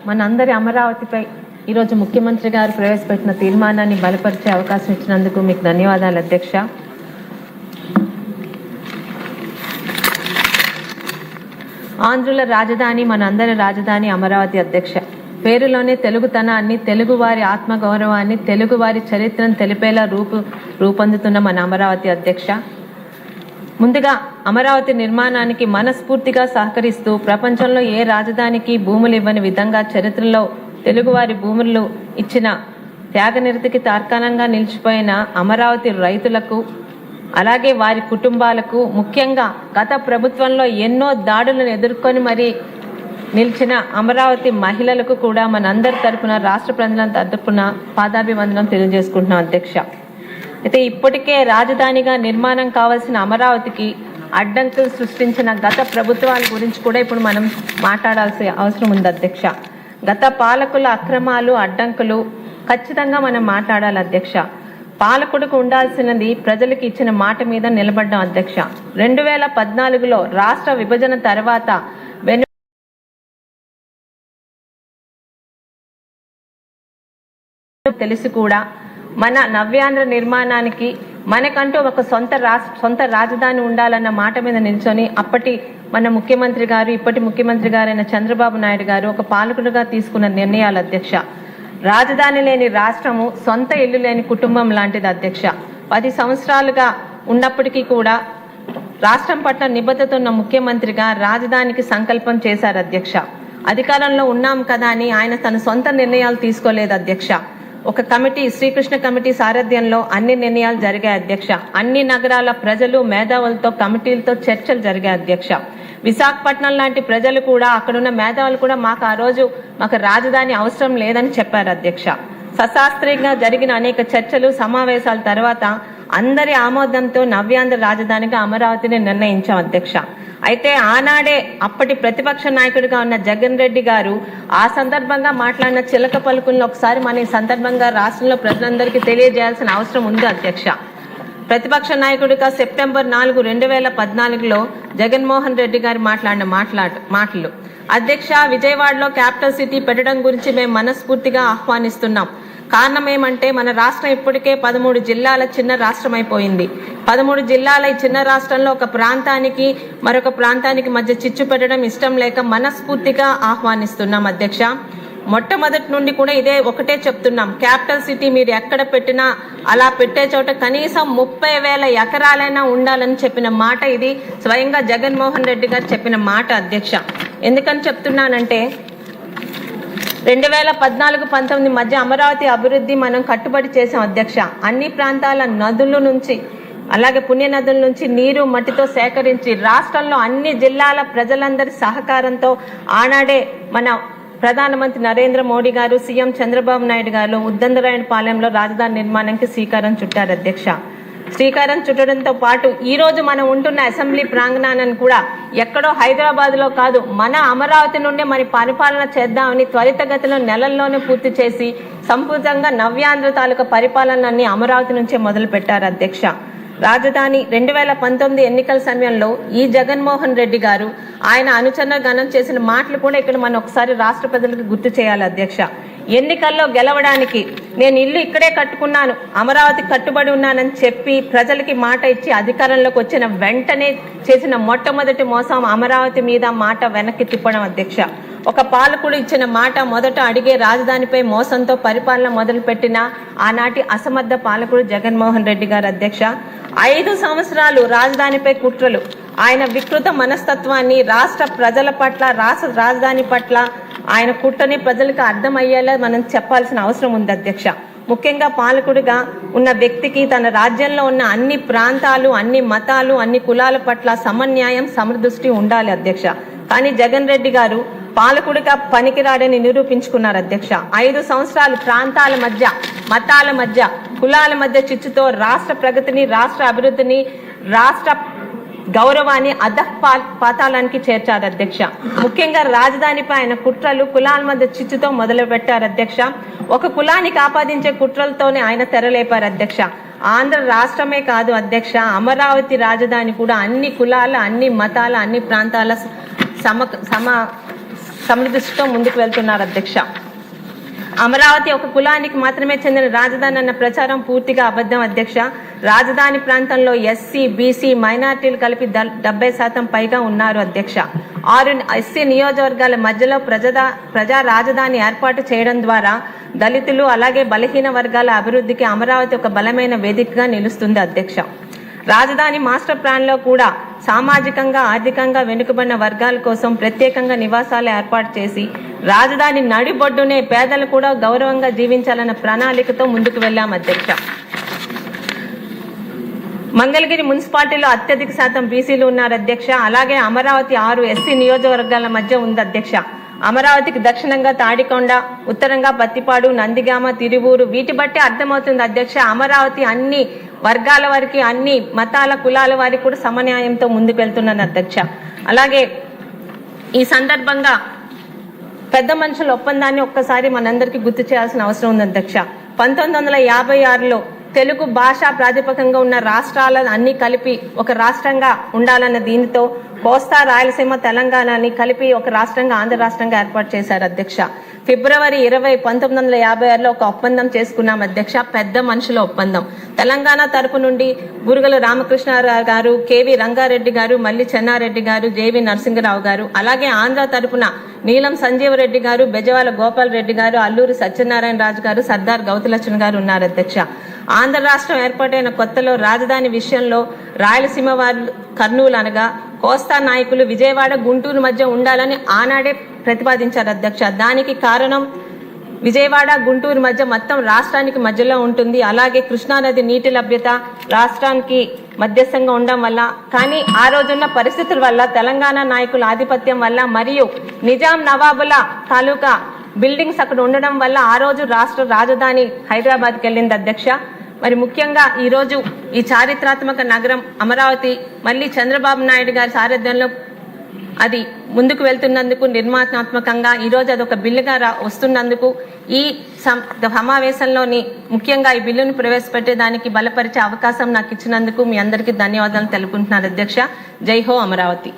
మనందరి అమరావతిపై ఈరోజు ముఖ్యమంత్రి గారు ప్రవేశపెట్టిన తీర్మానాన్ని బలపరిచే అవకాశం ఇచ్చినందుకు మీకు ధన్యవాదాలు అధ్యక్ష. ఆంధ్రుల రాజధాని మనందరి రాజధాని అమరావతి అధ్యక్ష. పేరులోనే తెలుగుతనాన్ని, తెలుగువారి ఆత్మగౌరవాన్ని, తెలుగువారి చరిత్రను తెలిపేలా రూపొందుతున్న మన అమరావతి అధ్యక్ష. ముందుగా అమరావతి నిర్మాణానికి మనస్ఫూర్తిగా సహకరిస్తూ ప్రపంచంలో ఏ రాజధానికి భూములు ఇవ్వని విధంగా చరిత్రలో తెలుగువారి భూములు ఇచ్చిన త్యాగనిరతికి తార్కాణంగా నిలిచిపోయిన అమరావతి రైతులకు, అలాగే వారి కుటుంబాలకు, ముఖ్యంగా గత ప్రభుత్వంలో ఎన్నో దాడులను ఎదుర్కొని మరి నిలిచిన అమరావతి మహిళలకు కూడా మనందరి తరపున, రాష్ట్ర ప్రజల తరపున పాదాభివందనం తెలియజేసుకుంటున్నాం అధ్యక్ష. అయితే ఇప్పటికే రాజధానిగా నిర్మాణం కావాల్సిన అమరావతికి అడ్డంకులు సృష్టించిన గత ప్రభుత్వాల గురించి కూడా ఇప్పుడు మనం మాట్లాడాల్సిన అవసరం ఉంది అధ్యక్ష. గత పాలకుల అక్రమాలు, అడ్డంకులు ఖచ్చితంగా మనం మాట్లాడాలి అధ్యక్ష. పాలకుడికి ఉండాల్సినది ప్రజలకు ఇచ్చిన మాట మీద నిలబడ్డం అధ్యక్ష. 2014లో రాష్ట్ర విభజన తర్వాత తెలిసి కూడా మన నవ్యాంధ్ర నిర్మాణానికి మనకంటూ ఒక సొంత రాజధాని ఉండాలన్న మాట మీద నిల్చొని అప్పటి మన ముఖ్యమంత్రి గారు, ఇప్పటి ముఖ్యమంత్రి గారైన చంద్రబాబు నాయుడు గారు ఒక పాలకుడిగా తీసుకున్న నిర్ణయాలు అధ్యక్ష. రాజధాని లేని రాష్ట్రము సొంత ఇల్లు లేని కుటుంబం లాంటిది అధ్యక్ష. 10 సంవత్సరాలుగా ఉన్నప్పటికీ కూడా రాష్ట్రం పట్ల నిబద్ధత ఉన్న ముఖ్యమంత్రిగా రాజధానికి సంకల్పం చేశారు అధ్యక్ష. అధికారంలో ఉన్నాం కదా అని ఆయన తన సొంత నిర్ణయాలు తీసుకోలేదు అధ్యక్ష. ఒక కమిటీ, శ్రీకృష్ణ కమిటీ సారథ్యంలో అన్ని నిర్ణయాలు జరిగాయి అధ్యక్ష. అన్ని నగరాల ప్రజలు, మేధావులతో, కమిటీలతో చర్చలు జరిగాయి అధ్యక్ష. విశాఖపట్నం లాంటి ప్రజలు కూడా, అక్కడున్న మేధావులు కూడా మాకు ఆ రోజు రాజధాని అవసరం లేదని చెప్పారు అధ్యక్ష. సశాస్త్రీయంగా జరిగిన అనేక చర్చలు, సమావేశాల తర్వాత అందరి ఆమోదంతో నవ్యాంధ్ర రాజధానిగా అమరావతిని నిర్ణయించాం అధ్యక్ష. అయితే ఆనాడే అప్పటి ప్రతిపక్ష నాయకుడిగా ఉన్న జగన్ రెడ్డి గారు ఆ సందర్భంగా మాట్లాడిన చిలక పలుకులను ఒకసారి మన ఈ సందర్భంగా రాష్ట్రంలో ప్రజలందరికీ తెలియజేయాల్సిన అవసరం ఉంది అధ్యక్ష. ప్రతిపక్ష నాయకుడిగా సెప్టెంబర్ 4, 2014లో జగన్మోహన్ రెడ్డి గారు మాట్లాడిన మాటలు అధ్యక్ష, విజయవాడలో క్యాపిటల్ సిటీ పెట్టడం గురించి మేము మనస్ఫూర్తిగా ఆహ్వానిస్తున్నాం. కారణం ఏమంటే మన రాష్ట్రం ఇప్పటికే 13 జిల్లాల చిన్న రాష్ట్రం అయిపోయింది. 13 జిల్లాల ఈ చిన్న రాష్ట్రంలో ఒక ప్రాంతానికి మరొక ప్రాంతానికి మధ్య చిచ్చు పెట్టడం ఇష్టం లేక మనస్ఫూర్తిగా ఆహ్వానిస్తున్నాం అధ్యక్ష. మొట్టమొదటి నుండి కూడా ఇదే ఒకటే చెప్తున్నాం, క్యాపిటల్ సిటీ మీరు ఎక్కడ పెట్టినా అలా పెట్టే చోట కనీసం 30,000 ఎకరాలైనా ఉండాలని చెప్పిన మాట ఇది స్వయంగా జగన్మోహన్ రెడ్డి గారు చెప్పిన మాట అధ్యక్ష. ఎందుకని చెప్తున్నానంటే 2014-19 మధ్య అమరావతి అభివృద్ధి మనం కట్టుబడి చేసాం అధ్యక్ష. అన్ని ప్రాంతాల నదుల నుంచి, అలాగే పుణ్య నదుల నుంచి నీరు, మట్టితో సేకరించి రాష్ట్రంలో అన్ని జిల్లాల ప్రజలందరి సహకారంతో ఆనాడే మన ప్రధానమంత్రి నరేంద్ర మోడీ గారు, సీఎం చంద్రబాబు నాయుడు గారు ఉద్దండరాయనపాలెంలో రాజధాని నిర్మాణానికి శ్రీకారం చుట్టారు అధ్యక్ష. శ్రీకారం చుట్టడంతో పాటు ఈ రోజు మనం ఉంటున్న అసెంబ్లీ ప్రాంగణాన్ని కూడా ఎక్కడో హైదరాబాద్ లో కాదు, మన అమరావతి నుండే మరి పరిపాలన చేద్దామని త్వరితగతిలో నెలల్లోనే పూర్తి చేసి సంపూర్ణంగా నవ్యాంధ్ర తాలూకా పరిపాలనని అమరావతి నుంచే మొదలు పెట్టారు అధ్యక్ష. రాజధాని 2019 ఎన్నికల సమయంలో ఈ జగన్మోహన్ రెడ్డి గారు ఆయన అనుచర గణం చేసిన మాటలు కూడా ఇక్కడ మనం ఒకసారి రాష్ట్ర ప్రజలకు గుర్తు చేయాలి అధ్యక్ష. ఎన్నికల్లో గెలవడానికి నేను ఇల్లు ఇక్కడే కట్టుకున్నాను, అమరావతి కట్టుబడి ఉన్నానని చెప్పి ప్రజలకి మాట ఇచ్చి అధికారంలోకి వచ్చిన వెంటనే చేసిన మొట్టమొదటి మోసం అమరావతి మీద మాట వెనక్కి తిప్పడం అధ్యక్ష. ఒక పాలకుడు ఇచ్చిన మాట మొదట అడిగే రాజధానిపై మోసంతో పరిపాలన మొదలుపెట్టిన ఆనాటి అసమర్థ పాలకుడు జగన్మోహన్ రెడ్డి గారు అధ్యక్ష. 5 సంవత్సరాలు రాజధానిపై కుట్రలు, ఆయన వికృత మనస్తత్వాన్ని రాష్ట్ర ప్రజల పట్ల, రాష్ట్ర రాజధాని పట్ల ఆయన కుట్రని ప్రజలకు అర్థమయ్యేలా మనం చెప్పాల్సిన అవసరం ఉంది అధ్యక్ష. ముఖ్యంగా పాలకుడిగా ఉన్న వ్యక్తికి తన రాజ్యంలో ఉన్న అన్ని ప్రాంతాలు, అన్ని మతాలు, అన్ని కులాల పట్ల సమన్యాయం, సమదృష్టి ఉండాలి అధ్యక్ష. కానీ జగన్ రెడ్డి గారు పాలకుడిగా పనికిరాడని నిరూపించుకున్నారు అధ్యక్ష. 5 సంవత్సరాలు ప్రాంతాల మధ్య, మతాల మధ్య, కులాల మధ్య చిచ్చుతో రాష్ట్ర ప్రగతిని, రాష్ట్ర అభివృద్ధిని, రాష్ట్ర గౌరవాన్ని పాతాళానికి చేర్చారు అధ్యక్ష. ముఖ్యంగా రాజధానిపై ఆయన కుట్రలు కులాల మధ్య చిచ్చుతో మొదలు పెట్టారు అధ్యక్ష. ఒక కులానికి ఆపాదించే కుట్రలతోనే ఆయన తెరలేపారు అధ్యక్ష. ఆంధ్ర రాష్ట్రమే కాదు అధ్యక్ష, అమరావతి రాజధాని కూడా అన్ని కులాల, అన్ని మతాల, అన్ని ప్రాంతాల సమదృష్టితో ముందుకు వెళ్తున్నారు అధ్యక్ష. అమరావతి ఒక కులానికి మాత్రమే చెందిన రాజధాని అన్న ప్రచారం పూర్తిగా అబద్ధం అధ్యక్ష. రాజధాని ప్రాంతంలో ఎస్సీ, బీసీ, మైనార్టీలు కలిపి 70% పైగా ఉన్నారు అధ్యక్ష. 6 ఎస్సీ నియోజకవర్గాల మధ్యలో ప్రజా రాజధాని ఏర్పాటు చేయడం ద్వారా దళితులు అలాగే బలహీన వర్గాల అభివృద్ధికి అమరావతి ఒక బలమైన వేదికగా నిలుస్తుంది అధ్యక్ష. రాజధాని మాస్టర్ ప్లాన్ లో కూడా సామాజికంగా ఆర్థికంగా వెనుకబడిన వర్గాల కోసం ప్రత్యేకంగా నివాసాలు ఏర్పాటు చేసి రాజధాని నడిబొడ్డునే పేదలు కూడా గౌరవంగా జీవించాలన్న ప్రణాళికతో ముందుకు వెళ్లాం అధ్యక్ష. మంగళగిరి మున్సిపాలిటీలో అత్యధిక శాతం బీసీలు ఉన్నారు అధ్యక్ష. అలాగే అమరావతి 6 ఎస్సీ నియోజకవర్గాల మధ్య ఉంది అధ్యక్ష. అమరావతికి దక్షిణంగా తాడికొండ, ఉత్తరంగా పత్తిపాడు, నందిగామ, తిరువూరు, వీటి బట్టి అర్థమవుతుంది అధ్యక్ష అమరావతి అన్ని వర్గాల వారికి, అన్ని మతాల కులాల వారికి కూడా సమన్యాయంతో ముందుకు వెళ్తున్నాను అధ్యక్ష. అలాగే ఈ సందర్భంగా పెద్ద మనుషుల ఒప్పందాన్ని ఒక్కసారి మనందరికీ గుర్తు చేయాల్సిన అవసరం ఉంది అధ్యక్ష. 1956లో తెలుగు భాష ప్రాతిపదికంగా ఉన్న రాష్ట్రాల అన్ని కలిపి ఒక రాష్ట్రంగా ఉండాలన్న దీనితో కోస్తా, రాయలసీమ, తెలంగాణని కలిపి ఒక రాష్ట్రంగా ఆంధ్ర రాష్ట్రంగా ఏర్పాటు చేశారు అధ్యక్ష. ఫిబ్రవరి 20, 1956లో ఒక ఒప్పందం చేసుకున్నాం అధ్యక్ష, పెద్ద మనుషుల ఒప్పందం. తెలంగాణ తరపు నుండి బురుగుల రామకృష్ణారావు గారు, కేవి రంగారెడ్డి గారు, మల్లి చెన్నారెడ్డి గారు, జేవి నరసింహరావు గారు, అలాగే ఆంధ్ర తరపున నీలం సంజీవరెడ్డి గారు, బెజవాల గోపాల్ రెడ్డి గారు, అల్లూరి సత్యనారాయణ రాజు గారు, సర్దార్ గౌతులక్ష్మి గారు ఉన్నారు అధ్యక్ష. ఆంధ్ర రాష్ట్రం ఏర్పాటైన కొత్తలో రాజధాని విషయంలో రాయలసీమ వారు కర్నూలు అనగా కోస్తా నాయకులు విజయవాడ, గుంటూరు మధ్య ఉండాలని ఆనాడే ప్రతిపాదించారు అధ్యక్ష. దానికి కారణం విజయవాడ, గుంటూరు మధ్య మొత్తం రాష్ట్రానికి మధ్యలో ఉంటుంది. అలాగే కృష్ణానది నీటి లభ్యత రాష్ట్రానికి మధ్యస్థంగా ఉండడం వల్ల, కానీ ఆ రోజున్న పరిస్థితుల వల్ల, తెలంగాణ నాయకుల ఆధిపత్యం వల్ల మరియు నిజాం నవాబుల తాలూకా బిల్డింగ్స్ అక్కడ ఉండడం వల్ల ఆ రోజు రాష్ట్ర రాజధాని హైదరాబాద్కి వెళ్ళింది అధ్యక్ష. మరి ముఖ్యంగా ఈ రోజు ఈ చారిత్రాత్మక నగరం అమరావతి మళ్ళీ చంద్రబాబు నాయుడు గారి సారథ్యంలో అది ముందుకు వెళ్తున్నందుకు, నిర్మాణాత్మకంగా ఈ రోజు అదొక బిల్లుగా వస్తున్నందుకు, ఈ సమావేశంలోని ముఖ్యంగా ఈ బిల్లును ప్రవేశపెట్టేదానికి బలపరిచే అవకాశం నాకు ఇచ్చినందుకు మీ అందరికీ ధన్యవాదాలు తెలుపుకుంటున్నాను అధ్యక్ష. జై హో అమరావతి.